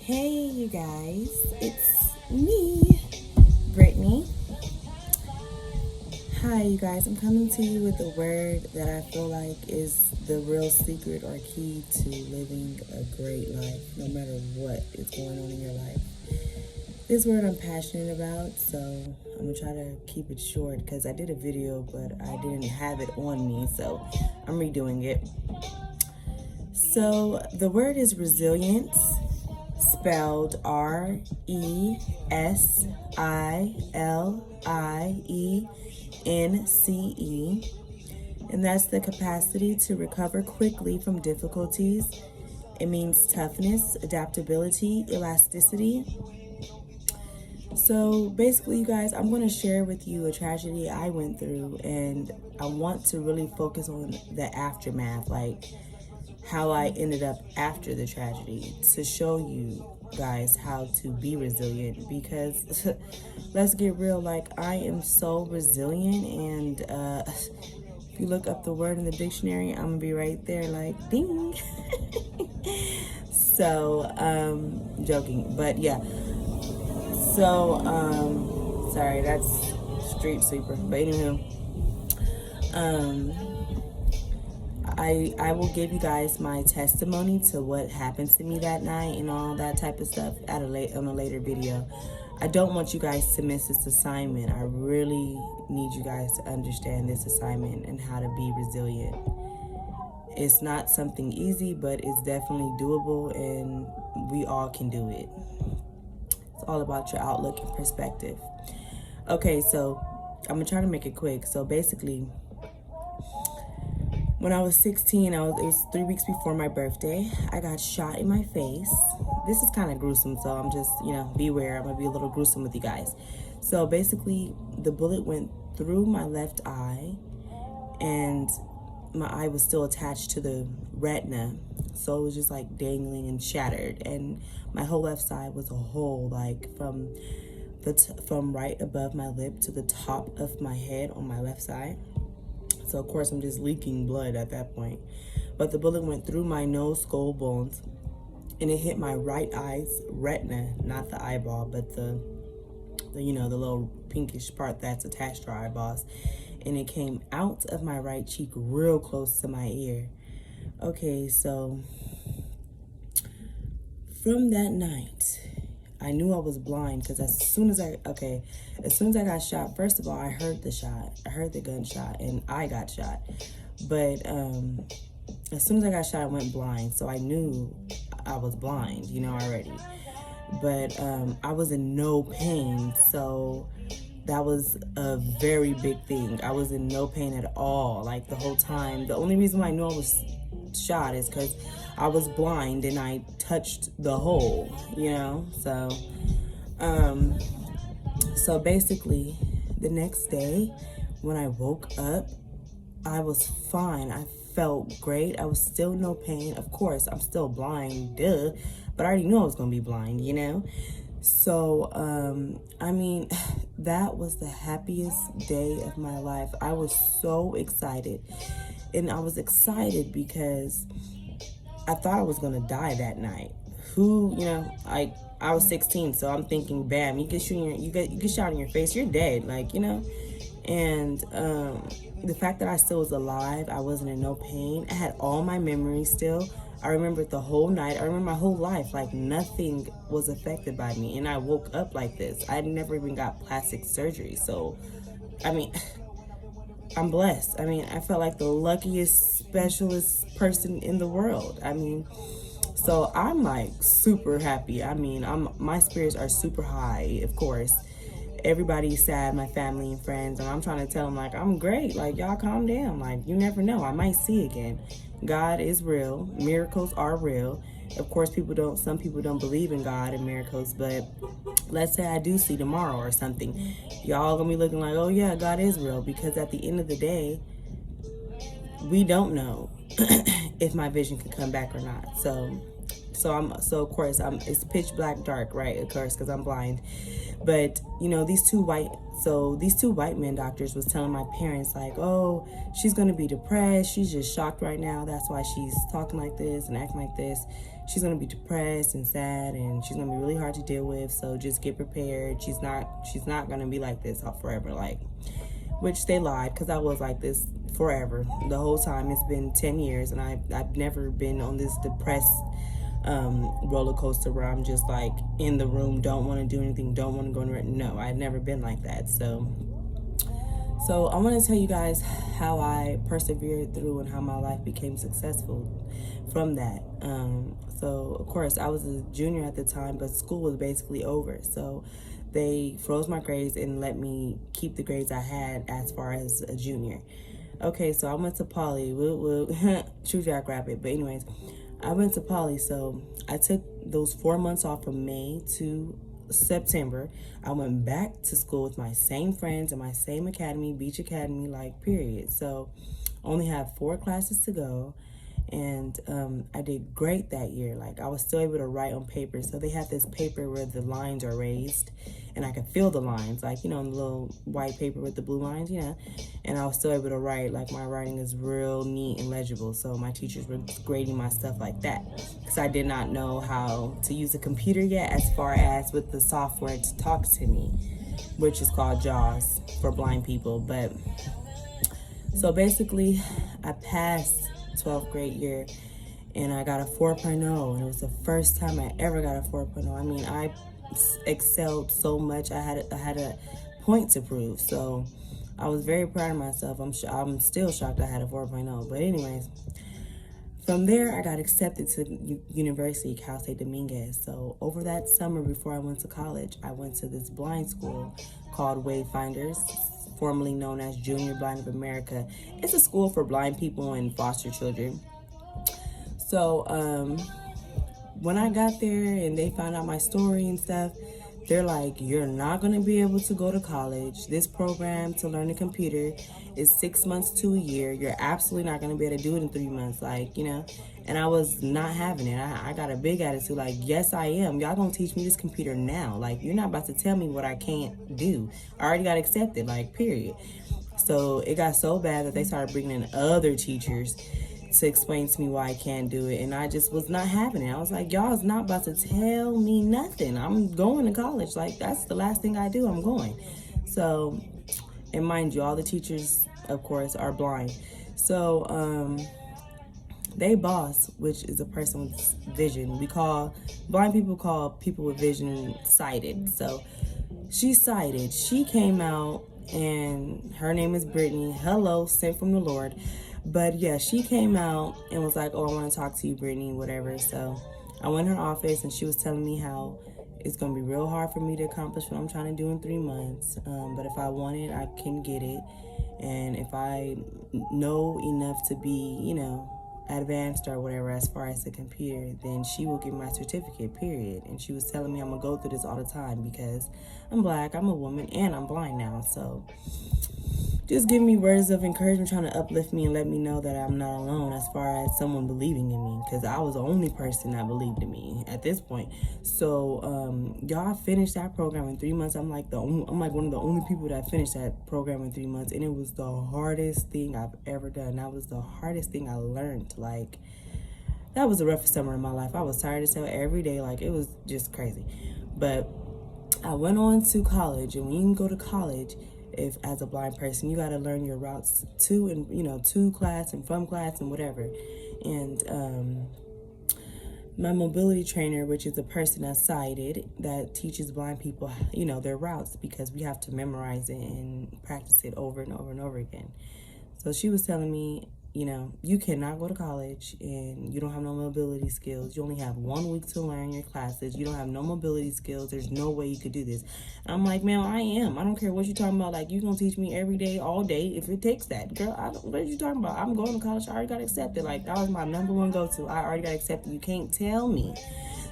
Hey, you guys, it's me, Brittany. Hi, you guys. I'm coming to you with a word that I feel like is the real secret or key to living a great life, no matter what is going on in your life. This word I'm passionate about, so I'm gonna try to keep it short because I did a video, but I didn't have it on me, so I'm redoing it. So the word is resilience, spelled RESILIENCE, and that's the capacity to recover quickly from difficulties. It means toughness, adaptability, elasticity. So basically, you guys, I'm going to share with you a tragedy I went through, and I want to really focus on the aftermath, like how I ended up after the tragedy, to show you guys how to be resilient, because let's get real, like I am so resilient, and if you look up the word in the dictionary, I'm gonna be right there like ding. So joking, but yeah, so sorry, that's street sweeper, but anywho, I will give you guys my testimony to what happened to me that night and all that type of stuff on a later video. I don't want you guys to miss this assignment. I really need you guys to understand this assignment and how to be resilient. It's not something easy, but it's definitely doable, and we all can do it. It's all about your outlook and perspective. Okay, so I'm gonna try to make it quick. So basically, when I was 16, it was 3 weeks before my birthday. I got shot in my face. This is kind of gruesome, so I'm just, beware. I'm going to be a little gruesome with you guys. So basically, the bullet went through my left eye, and my eye was still attached to the retina. So it was just like dangling and shattered. And my whole left side was a hole, like from right above my lip to the top of my head on my left side. So of course I'm just leaking blood at that point. But the bullet went through my nose, skull bones, and it hit my right eye's retina, not the eyeball, but the little pinkish part that's attached to our eyeballs. And it came out of my right cheek real close to my ear. Okay, so from that night, I knew I was blind, because as soon as I got shot, first of all, I heard the shot. I heard the gunshot, and I got shot. But as soon as I got shot, I went blind. So I knew I was blind, already. But I was in no pain, so that was a very big thing. I was in no pain at all, like the whole time. The only reason why I knew I was shot is because I was blind and I touched the hole, so basically the next day when I woke up, I was fine. I felt great. I was still no pain. Of course, I'm still blind, duh, but I already knew I was gonna be blind, So that was the happiest day of my life. I was so excited. And I was excited because I thought I was gonna die that night. I was 16, so I'm thinking, bam, you get shot in your face, you're dead, And the fact that I still was alive, I wasn't in no pain. I had all my memories still. I remembered the whole night. I remember my whole life, like nothing was affected by me. And I woke up like this. I never even got plastic surgery, so I'm blessed. I felt like the luckiest specialist person in the world. So I'm like super happy. My spirits are super high, of course. Everybody's sad, my family and friends, and I'm trying to tell them, like, I'm great. Like, y'all calm down. Like, you never know. I might see again. God is real. Miracles are real. Of course, some people don't believe in God and miracles, but let's say I do see tomorrow or something. Y'all gonna be looking like, oh yeah, God is real, because at the end of the day, we don't know if my vision can come back or not. So of course it's pitch black dark, right? Of course, because I'm blind. But these two white men doctors was telling my parents, like, oh, she's gonna be depressed, she's just shocked right now, that's why she's talking like this and acting like this. she's going to be depressed and sad, and she's going to be really hard to deal with. So just get prepared. She's not going to be like this forever. Like, which they lied, because I was like this forever. The whole time. It's been 10 years, and I've never been on this depressed roller coaster where I'm just like in the room, don't want to do anything, don't want to go anywhere. No, I've never been like that. So I want to tell you guys how I persevered through and how my life became successful from that. So of course I was a junior at the time, but school was basically over. So they froze my grades and let me keep the grades I had as far as a junior. Okay, so I went to Poly. True Jack Rabbit. But anyways, I went to Poly, so I took those 4 months off from May to September. I went back to school with my same friends in my same academy, Beach Academy, like, period. So only have 4 classes to go, and I did great that year. Like, I was still able to write on paper. So they had this paper where the lines are raised, and I could feel the lines, like, you know, the little white paper with the blue lines, you know, and I was still able to write. Like, my writing is real neat and legible. So my teachers were grading my stuff like that, because I did not know how to use a computer yet, as far as with the software to talk to me, which is called JAWS for blind people. But so basically I passed 12th grade year, and I got a 4.0, and it was the first time I ever got a 4.0. I mean, I excelled so much. I had a point to prove. So I was very proud of myself. I'm still shocked I had a 4.0. But anyways, from there I got accepted to University Cal State Dominguez. So over that summer before I went to college, I went to this blind school called Wayfinders, formerly known as Junior Blind of America. It's a school for blind people and foster children. So when I got there and they found out my story and stuff, they're like, you're not going to be able to go to college. This program to learn a computer is 6 months to a year. You're absolutely not going to be able to do it in 3 months, like, you know. And I was not having it. I got a big attitude, like, yes, I am. Y'all going to teach me this computer now. Like, you're not about to tell me what I can't do. I already got accepted, like, period. So it got so bad that they started bringing in other teachers to explain to me why I can't do it, and I just was not having it. I was like, y'all is not about to tell me nothing. I'm going to college. Like, that's the last thing I do. I'm going. So, and mind you, all the teachers, of course, are blind. So they boss, which is a person with vision. Blind people call people with vision sighted. So she's sighted. She came out, and her name is Brittany. Hello, sent from the Lord. But yeah, she came out and was like, oh, I want to talk to you, Brittany, whatever. So I went in her office, and she was telling me how it's going to be real hard for me to accomplish what I'm trying to do in 3 months. But if I want it, I can get it. And if I know enough to be, you know, advanced or whatever as far as the computer, then she will give me my certificate, period. And she was telling me I'm going to go through this all the time because I'm black, I'm a woman, and I'm blind now. So just give me words of encouragement, trying to uplift me and let me know that I'm not alone as far as someone believing in me, because I was the only person that believed in me at this point. So y'all finished that program in 3 months. I'm like one of the only people that finished that program in 3 months, and it was the hardest thing I've ever done. That was the hardest thing I learned. Like, that was the roughest summer in my life. I was tired as hell every day. Like, it was just crazy. But I went on to college, and when you can go to college, if as a blind person, you got to learn your routes to and, you know, to class and from class and whatever. And my mobility trainer, which is a person that's sighted, that teaches blind people, you know, their routes, because we have to memorize it and practice it over and over and over again. So she was telling me, you know, you cannot go to college and you don't have no mobility skills. You only have 1 week to learn your classes. You don't have no mobility skills. There's no way you could do this. And I'm like, ma'am, I am. I don't care what you're talking about. Like, you're going to teach me every day, all day, if it takes that. Girl, what are you talking about? I'm going to college. I already got accepted. Like, that was my number one go-to. I already got accepted. You can't tell me.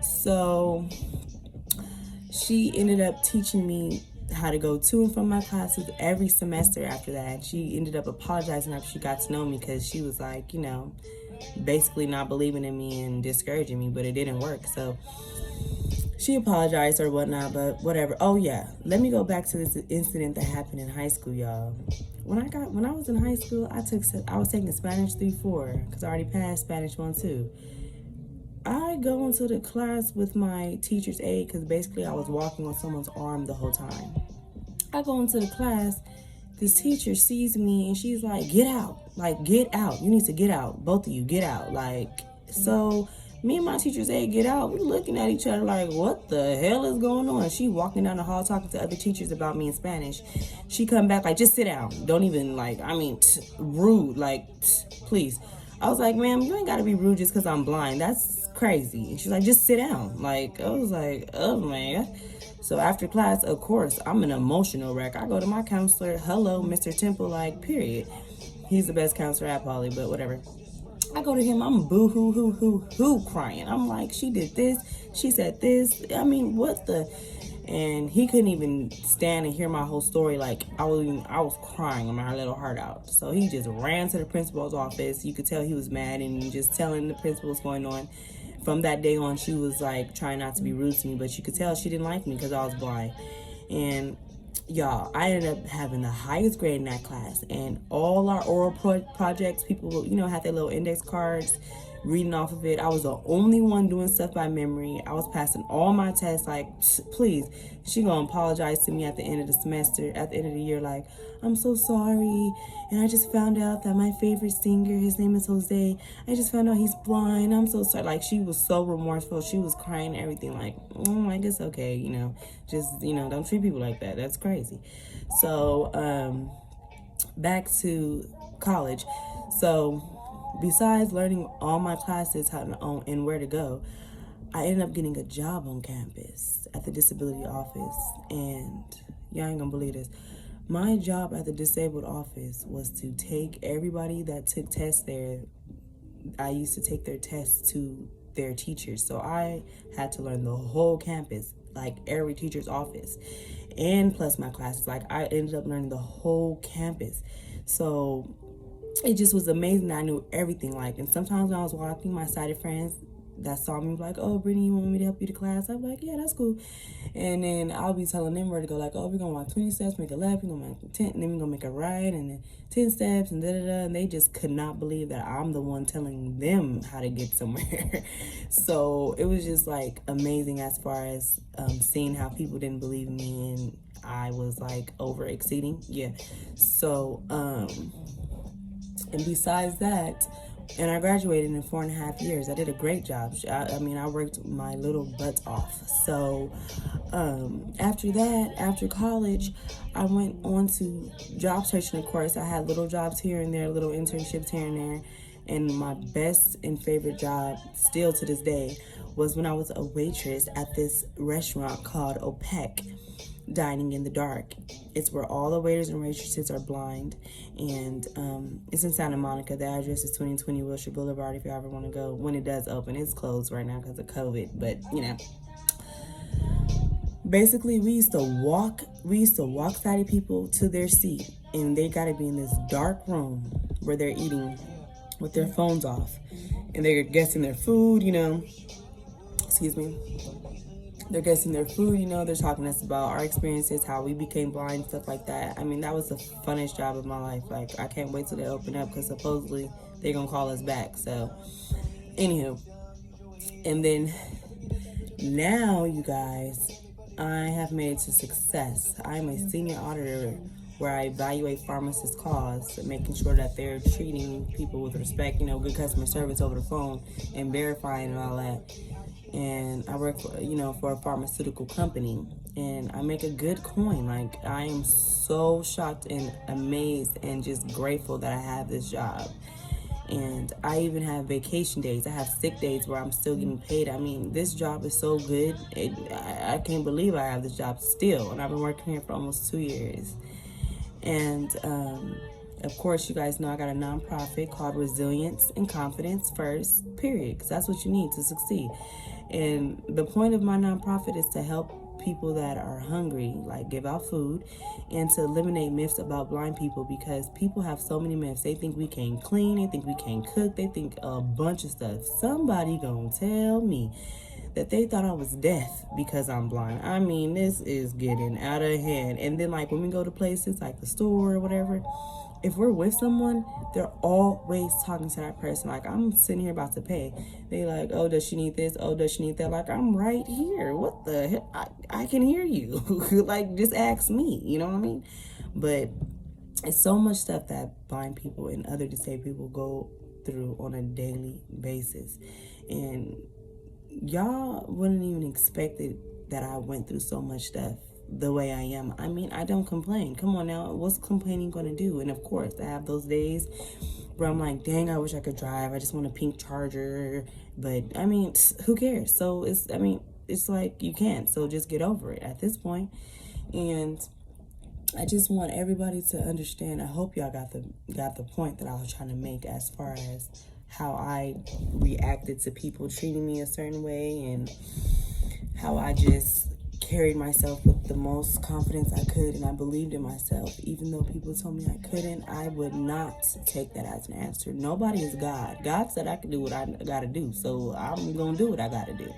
So she ended up teaching me how to go to and from my classes every semester after that. She ended up apologizing after she got to know me, because she was like, you know, basically not believing in me and discouraging me, but it didn't work. So she apologized or whatnot, but whatever. Oh yeah, let me go back to this incident that happened in high school, y'all. When I was in high school, I was taking Spanish 3-4 because I already passed Spanish 1-2. I go into the class with my teacher's aide because basically I was walking on someone's arm the whole time. I go into the class, this teacher sees me and she's like, get out. Like, get out. You need to get out. Both of you, get out. Like, so me and my teacher's aide get out. We looking at each other like, what the hell is going on? She walking down the hall talking to other teachers about me in Spanish. She come back like, just sit down. Don't even rude. Like, please. I was like, ma'am, you ain't got to be rude just because I'm blind. That's crazy. And she's like, just sit down. Like, I was like, oh, man. So after class, of course, I'm an emotional wreck. I go to my counselor, hello, Mr. Temple, like, period. He's the best counselor at Poly, but whatever. I go to him, I'm boo-hoo-hoo-hoo-hoo crying. I'm like, she did this, she said this. I mean, what the... And he couldn't even stand and hear my whole story. Like, I was crying my little heart out. So he just ran to the principal's office. You could tell he was mad and just telling the principal what's going on. From that day on, she was like trying not to be rude to me, but you could tell she didn't like me because I was blind. And y'all, I ended up having the highest grade in that class. And all our oral projects, people, had their little index cards, reading off of it. I was the only one doing stuff by memory. I was passing all my tests. Like, please, she gonna apologize to me at the end of the semester, at the end of the year, like, I'm so sorry, and I just found out that my favorite singer, his name is Jose, I just found out he's blind, I'm so sorry. Like, she was so remorseful. She was crying and everything. Like, I guess okay, just, don't treat people like that. That's crazy. So back to college. So besides learning all my classes how to and where to go, I ended up getting a job on campus at the disability office. And y'all ain't gonna believe this. My job at the disabled office was to take everybody that took tests there. I used to take their tests to their teachers. So I had to learn the whole campus, like every teacher's office, and plus my classes. Like, I ended up learning the whole campus. So it just was amazing. I knew everything. Like, and sometimes when I was walking, my sighted friends that saw me like, oh, Brittany, you want me to help you to class? I'm like, yeah, that's cool. And then I'll be telling them where to go. Like, oh, we're gonna walk 20 steps, make a left, we're gonna make 10, and then we're gonna make a right, and then 10 steps, and da-da-da. And they just could not believe that I'm the one telling them how to get somewhere. So it was just like amazing as far as seeing how people didn't believe me, and I was like over exceeding. Yeah. So and besides that, and I graduated in 4.5 years. I did a great job. I worked my little butt off. So after that, after college, I went on to job searching, of course. I had little jobs here and there, little internships here and there. And my best and favorite job, still to this day, was when I was a waitress at this restaurant called OPEC, Dining in the Dark. It's where all the waiters and waitresses are blind, and it's in Santa Monica. The address is 2020 Wilshire Boulevard if you ever want to go. When it does open, it's closed right now because of COVID, but basically we used to walk sighted people to their seat, and they got to be in this dark room where they're eating with their phones off, and they're guessing their food, excuse me. They're guessing their food, they're talking to us about our experiences, how we became blind, stuff like that. I mean, that was the funnest job of my life. Like, I can't wait till they open up because supposedly they're going to call us back. So, anywho. And then now, you guys, I have made it to success. I'm a senior auditor where I evaluate pharmacists' calls, making sure that they're treating people with respect, good customer service over the phone and verifying and all that. And I work for a pharmaceutical company, and I make a good coin. Like, I am so shocked and amazed and just grateful that I have this job. And I even have vacation days. I have sick days where I'm still getting paid. I mean, this job is so good. I can't believe I have this job still, and I've been working here for almost 2 years. And of course, you guys know I got a nonprofit called Resilience and Confidence First, period, because that's what you need to succeed. And the point of my nonprofit is to help people that are hungry, like give out food, and to eliminate myths about blind people, because people have so many myths. They think we can't clean, they think we can't cook, they think a bunch of stuff. Somebody gonna tell me that they thought I was deaf because I'm blind. I mean, this is getting out of hand. And then, like, when we go to places like the store or whatever, if we're with someone, they're always talking to that person. Like, I'm sitting here about to pay. They like, oh, does she need this? Oh, does she need that? Like, I'm right here. What the hell? I can hear you. Like, just ask me. You know what I mean? But it's so much stuff that blind people and other disabled people go through on a daily basis. And y'all wouldn't even expect it that I went through so much stuff the way I am. I mean, I don't complain. Come on now, what's complaining going to do? And of course, I have those days where I'm like, dang, I wish I could drive. I just want a pink Charger. But I mean, who cares? So it's like you can't. So just get over it at this point. And I just want everybody to understand. I hope y'all got the point that I was trying to make as far as how I reacted to people treating me a certain way, and how I just carried myself with the most confidence I could, and I believed in myself. Even though people told me I couldn't, I would not take that as an answer. Nobody is God. God said I can do what I gotta do, so I'm gonna do what I gotta do.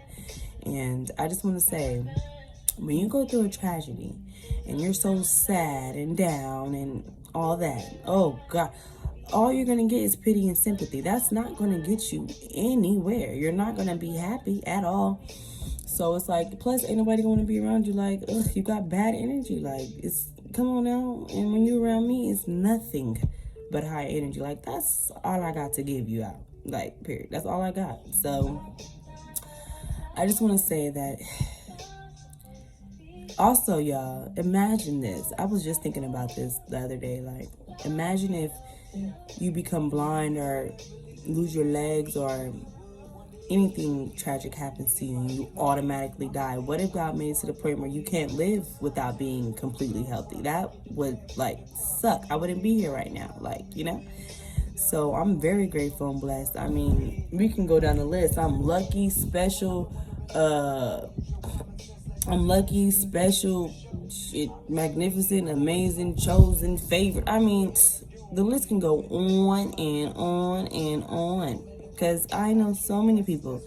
And I just want to say, when you go through a tragedy and you're so sad and down and all that, oh God, all you're going to get is pity and sympathy. That's not going to get you anywhere. You're not going to be happy at all. So it's like, plus ain't nobody going to be around you like, ugh, you got bad energy. Like, it's, come on now. And when you're around me, it's nothing but high energy. Like, that's all I got to give you out. Like, period. That's all I got. So I just want to say that. Also, y'all, imagine this. I was just thinking about this the other day. Like, imagine if you become blind or lose your legs or anything tragic happens to you and you automatically die. What if God made it to the point where you can't live without being completely healthy? That would, like, suck. I wouldn't be here right now. Like, you know? So I'm very grateful and blessed. I mean, we can go down the list. I'm lucky, special, shit, magnificent, amazing, chosen, favored. I mean, the list can go on and on and on. Because I know so many people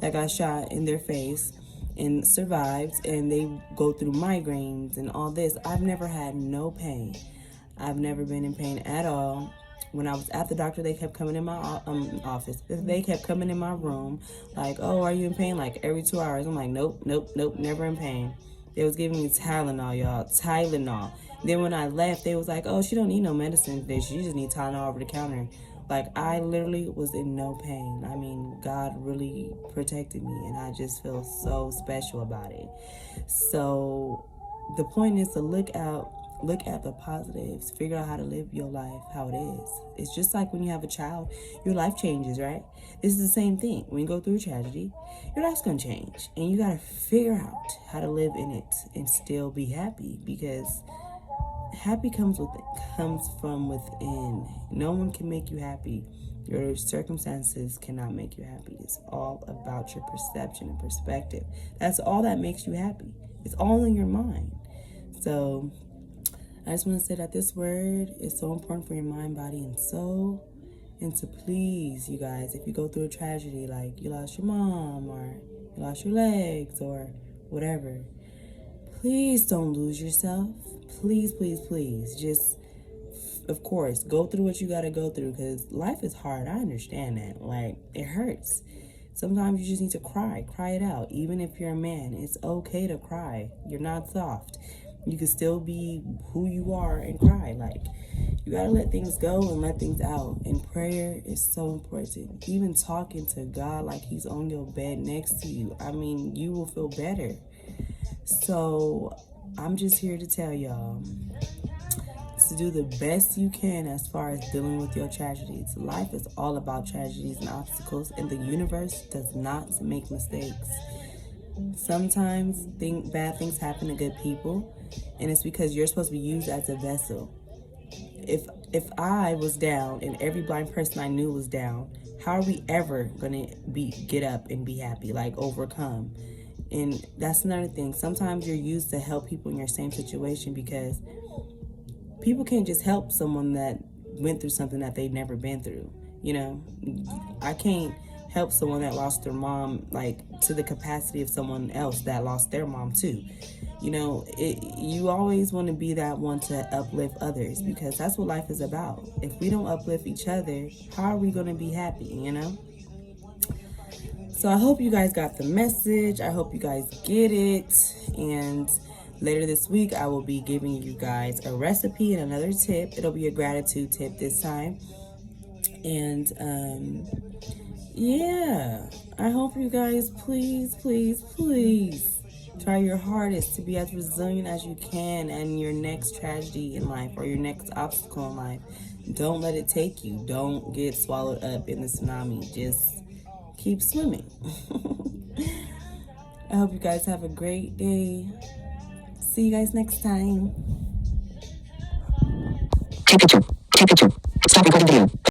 that got shot in their face and survived, and they go through migraines and all this. I've never had no pain. I've never been in pain at all. When I was at the doctor, they kept coming in my office. They kept coming in my room, like, oh, are you in pain? Like, every 2 hours. I'm like, nope, never in pain. They was giving me Tylenol, y'all, Tylenol. Then when I left, they was like, oh, she don't need no medicine. She just need Tylenol over the counter. Like, I literally was in no pain. I mean, God really protected me, and I just feel so special about it. So the point is to look at the positives, figure out how to live your life how it is. It's just like when you have a child, your life changes, right? This is the same thing. When you go through a tragedy, your life's gonna change, and you gotta figure out how to live in it and still be happy, because happy comes from within. No one can make you happy. Your circumstances cannot make you happy. It's all about your perception and perspective. That's all that makes you happy. It's all in your mind. So I just want to say that this word is so important for your mind, body, and soul. And to please, you guys, if you go through a tragedy, like you lost your mom or you lost your legs or whatever, please don't lose yourself. Please, please, please. Just, of course, go through what you got to go through, because life is hard. I understand that. Like, it hurts. Sometimes you just need to cry it out. Even if you're a man, it's okay to cry. You're not soft. You can still be who you are and cry. Like, you got to let things go and let things out. And prayer is so important. Even talking to God like he's on your bed next to you, I mean, you will feel better. So I'm just here to tell y'all to do the best you can as far as dealing with your tragedies. Life is all about tragedies and obstacles, and the universe does not make mistakes. Sometimes bad things happen to good people, and it's because you're supposed to be used as a vessel. If I was down and every blind person I knew was down, how are we ever gonna get up and be happy, like overcome? And that's another thing. Sometimes you're used to help people in your same situation, because people can't just help someone that went through something that they've never been through. You know, I can't help someone that lost their mom, like to the capacity of someone else that lost their mom too. You know, you always want to be that one to uplift others, because that's what life is about. If we don't uplift each other, how are we going to be happy, you know? So I hope you guys got the message. I hope you guys get it. And later this week, I will be giving you guys a recipe and another tip. It'll be a gratitude tip this time. And yeah, I hope you guys please, please, please try your hardest to be as resilient as you can in your next tragedy in life or your next obstacle in life. Don't let it take you. Don't get swallowed up in the tsunami. Just keep swimming. I hope you guys have a great day. See you guys next time. Take picture. Take picture. Stop recording video.